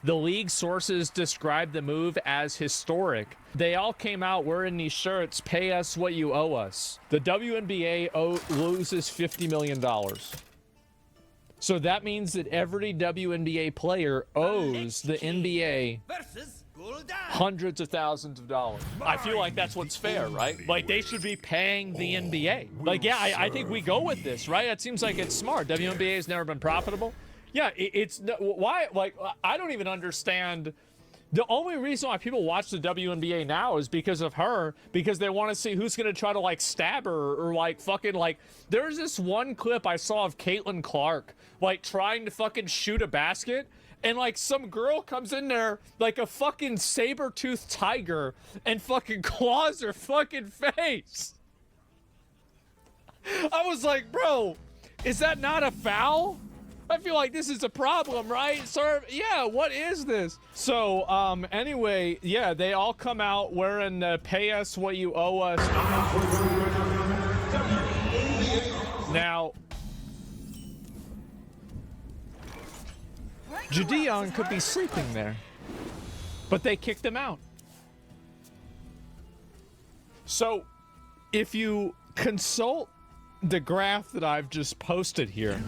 The league sources described the move as historic. They all came out wearing these shirts, pay us what you owe us. The WNBA loses $50 million. So that means that every WNBA player owes the NBA hundreds of thousands of dollars. I feel like that's what's fair, right? Like, they should be paying the NBA. Like, yeah, I think we go with this, right? It seems like it's smart. WNBA has never been profitable. Yeah, it's why, like, I don't even understand. The only reason why people watch the WNBA now is because of her, because they want to see who's going to try to, like, stab her or, like, fucking, like, there's this one clip I saw of Caitlin Clark, like, trying to fucking shoot a basket, and, like, some girl comes in there like a fucking saber-toothed tiger and fucking claws her fucking face. I was like, bro, is that not a foul? I feel like this is a problem, right? Sir, yeah, what is this? So, anyway, yeah, they all come out wearing pay us what you owe us. Now, Jadeon could be sleeping there, but they kicked him out. So, if you consult the graph that I've just posted here,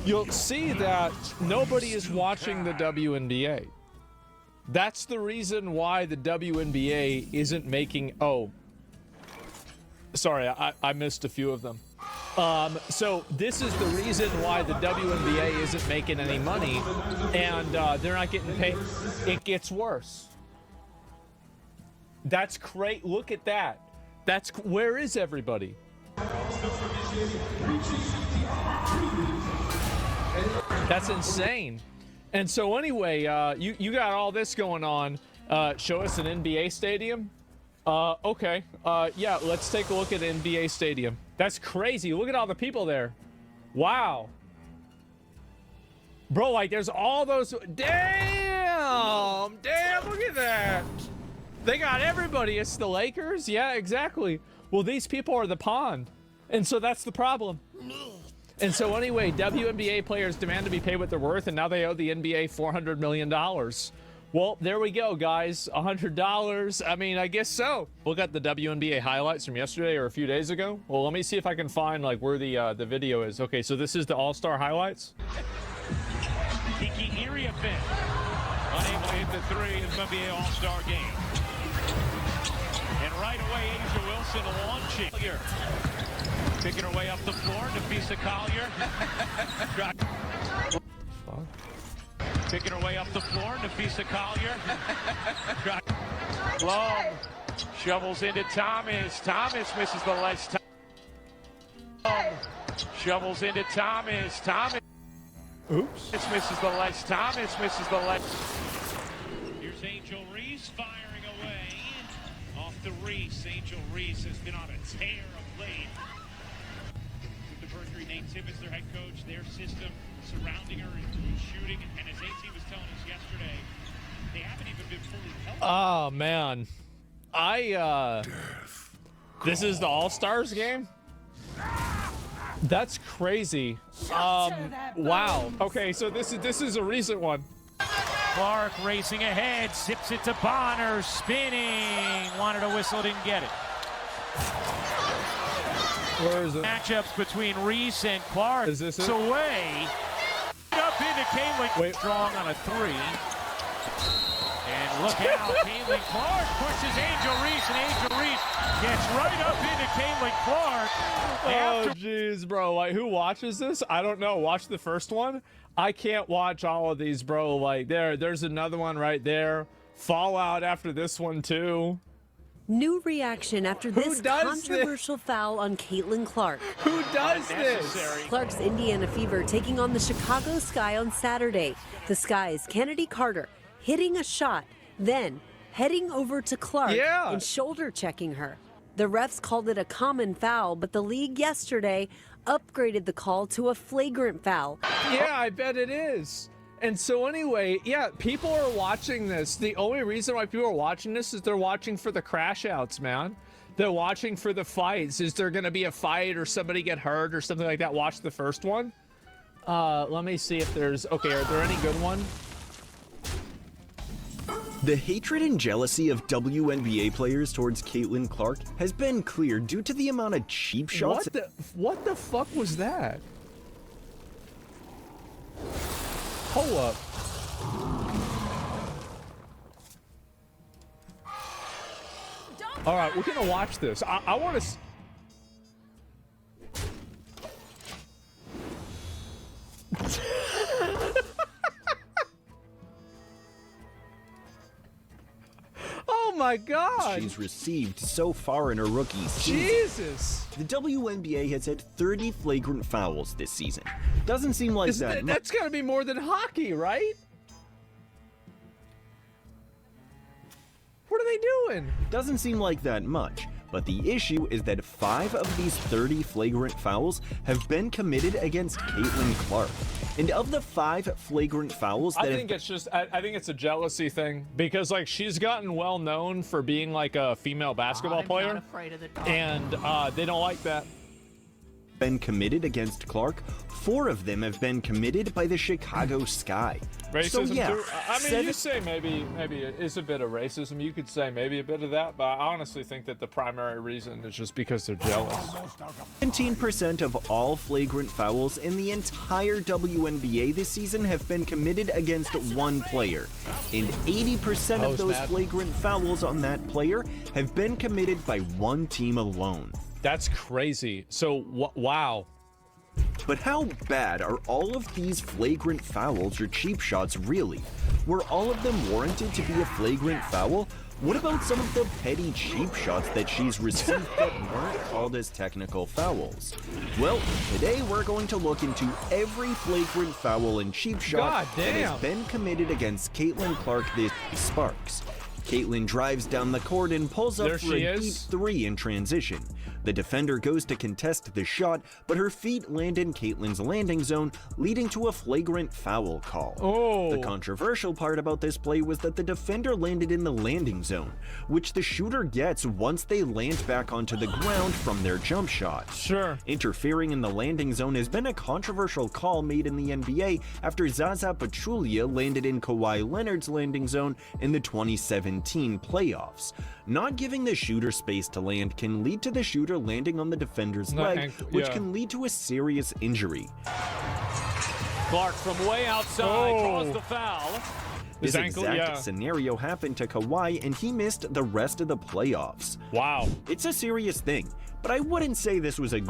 you'll see that nobody is watching the WNBA. That's the reason why the WNBA isn't making... Oh, sorry, I missed a few of them. So this is the reason why the WNBA isn't making any money, and they're not getting paid. It gets worse. That's great. Look at that. That's... Where is everybody? That's insane. And so anyway, you got all this going on. Show us an NBA stadium. Okay. Yeah, let's take a look at an NBA stadium. That's crazy. Look at all the people there. Wow. Bro, like, there's all those... Damn! Damn, look at that. They got everybody. It's the Lakers? Yeah, exactly. Well, these people are the pond. And so that's the problem. And so anyway, WNBA players demand to be paid what they're worth, and now they owe the NBA $400 million. Well, there we go, guys. $100. I mean, I guess so. Look at the WNBA highlights from yesterday or a few days ago. Well, let me see if I can find, like, where the video is. Okay, so this is the All-Star highlights. Kiki Iriafen, unable to hit the three. It's going to be an All-Star game. And right away, Asia Wilson launching. Picking her way up the floor, Nafisa Collier. Picking her way up the floor, Nafisa Collier. Long shovels into Thomas. Thomas misses the last time. Shovels into Thomas. Thomas. Oops. Misses the last. Thomas misses the last. Here's Angel Reese firing away. Off to Reese. Angel Reese has been on a tear of late. Nate Tibbetts, their head coach, their system surrounding her and shooting. And as AT was telling us yesterday, they haven't even been fully healthy. Oh, man. This is the All-Stars game? That's crazy. Wow. Okay, so this is a recent one. Clark racing ahead, sips it to Bonner, spinning. Wanted a whistle, didn't get it. Where is it? Matchups between Reese and Clark. Is this it? It's away. Up into Caitlin. Strong on a three. And look out, Caitlin Clark pushes Angel Reese, and Angel Reese gets right up into Caitlin Clark. Oh, jeez, bro. Like, who watches this? I don't know. Watch the first one. I can't watch all of these, bro. Like, there's another one right there. Fallout after this one, too. New reaction after this controversial foul on Caitlin Clark. Who does this? Clark's Indiana Fever taking on the Chicago Sky on Saturday. The Sky's Kennedy Carter hitting a shot, then heading over to Clark and shoulder checking her. The refs called it a common foul, but the league yesterday upgraded the call to a flagrant foul. Yeah, I bet it is. And so anyway, yeah, people are watching this. The only reason why people are watching this is they're watching for the crash outs, man. They're watching for the fights. Is there going to be a fight or somebody get hurt or something like that? Watch the first one. Let me see if there's... Okay, are there any good one? The hatred and jealousy of WNBA players towards Caitlin Clark has been clear due to the amount of cheap shots. What the fuck was that? Hold up. All right, we're gonna watch this. I want to. Oh my God! She's received so far in her rookie season. Jesus! The WNBA has had 30 flagrant fouls this season. Doesn't seem like that. That's gotta be more than hockey, right? What are they doing? Doesn't seem like that much. But the issue is that 5 of these 30 flagrant fouls have been committed against Caitlin Clark. And of the 5 flagrant fouls that I think it's a jealousy thing, because like she's gotten well known for being like a female basketball player, not afraid of the dark. and they don't like that. been committed against Clark, 4 of them have been committed by the Chicago Sky. Racism so, yeah, too? I mean, you say maybe it's a bit of racism. You could say maybe a bit of that, but I honestly think that the primary reason is just because they're jealous. 17% of all flagrant fouls in the entire WNBA this season have been committed against one player, and 80% of those flagrant fouls on that player have been committed by one team alone. That's crazy. So, wow. But how bad are all of these flagrant fouls or cheap shots really? Were all of them warranted to be a flagrant foul? What about some of the petty cheap shots that she's received that weren't called as technical fouls? Well, today we're going to look into every flagrant foul and cheap shot that has been committed against Caitlin Clark this Sparks. Caitlin drives down the court and pulls up for a deep 3 in transition. The defender goes to contest the shot, but her feet land in Caitlin's landing zone, leading to a flagrant foul call. The controversial part about this play was that the defender landed in the landing zone, which the shooter gets once they land back onto the ground from their jump shot. Interfering in the landing zone has been a controversial call made in the NBA after Zaza Pachulia landed in Kawhi Leonard's landing zone in the 2017 playoffs. Not giving the shooter space to land can lead to the shooter landing on the defender's leg, which can lead to a serious injury. Clark from way outside caused the foul. This exact scenario happened to Kawhi, and he missed the rest of the playoffs. Wow. It's a serious thing, but I wouldn't say this was a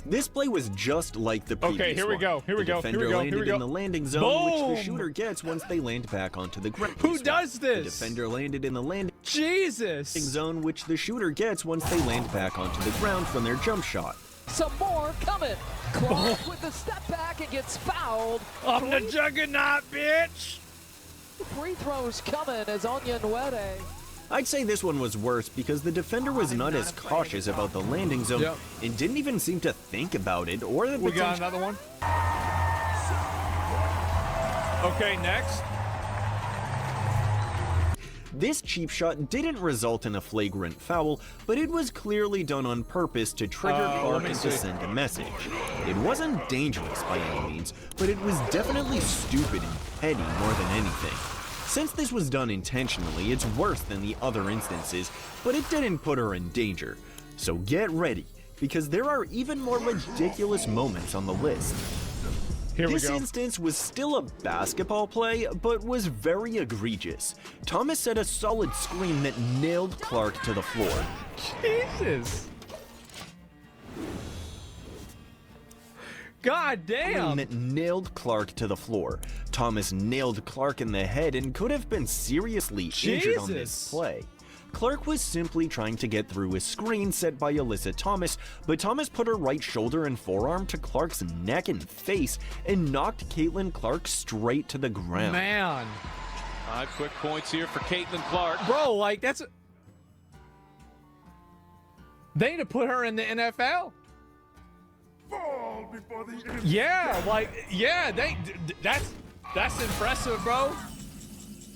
This play was just like the previous Okay, here we go. The defender landed in the landing zone, which the shooter gets once they land back onto the ground. Who does this? The defender landed in the landing zone, which the shooter gets once they land back onto the ground from their jump shot. Some more coming. Clark with the step back and gets fouled. I'm the juggernaut, bitch! Free throws coming as Anya Nwede. I'd say this one was worse because the defender was not as cautious about the landing zone and didn't even seem to think about it or the We got another one. Okay, next. This cheap shot didn't result in a flagrant foul, but it was clearly done on purpose to trigger Clark and to send a message. It wasn't dangerous by any means, but it was definitely stupid and petty more than anything. Since this was done intentionally, it's worse than the other instances, but it didn't put her in danger. So get ready, because there are even more ridiculous moments on the list. This instance was still a basketball play, but was very egregious. Thomas set a solid screen that nailed Clark to the floor. Jesus! God damn! That nailed Clark to the floor. Thomas nailed Clark in the head and could have been seriously injured on this play. Clark was simply trying to get through a screen set by Alyssa Thomas, but Thomas put her right shoulder and forearm to Clark's neck and face and knocked Caitlin Clark straight to the ground. Man. 5 quick points here for Caitlin Clark. Bro, like that's... They need to put her in the NFL. Yeah, like, yeah, that's impressive, bro.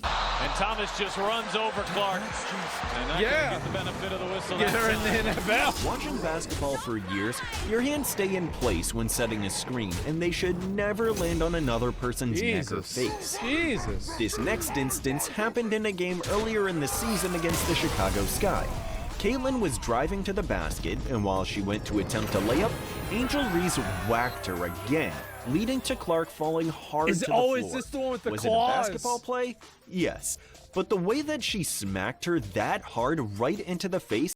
And Thomas just runs over Clark. And not gonna get the benefit of the whistle. Get her in the NFL. Watching basketball for years, your hands stay in place when setting a screen, and they should never land on another person's neck or face. Jesus. This next instance happened in a game earlier in the season against the Chicago Sky. Caitlin was driving to the basket, and while she went to attempt a layup, Angel Reese whacked her again, leading to Clark falling hard to the floor. Is this the one with the Was claws? it a basketball play? Yes. But the way that she smacked her that hard right into the face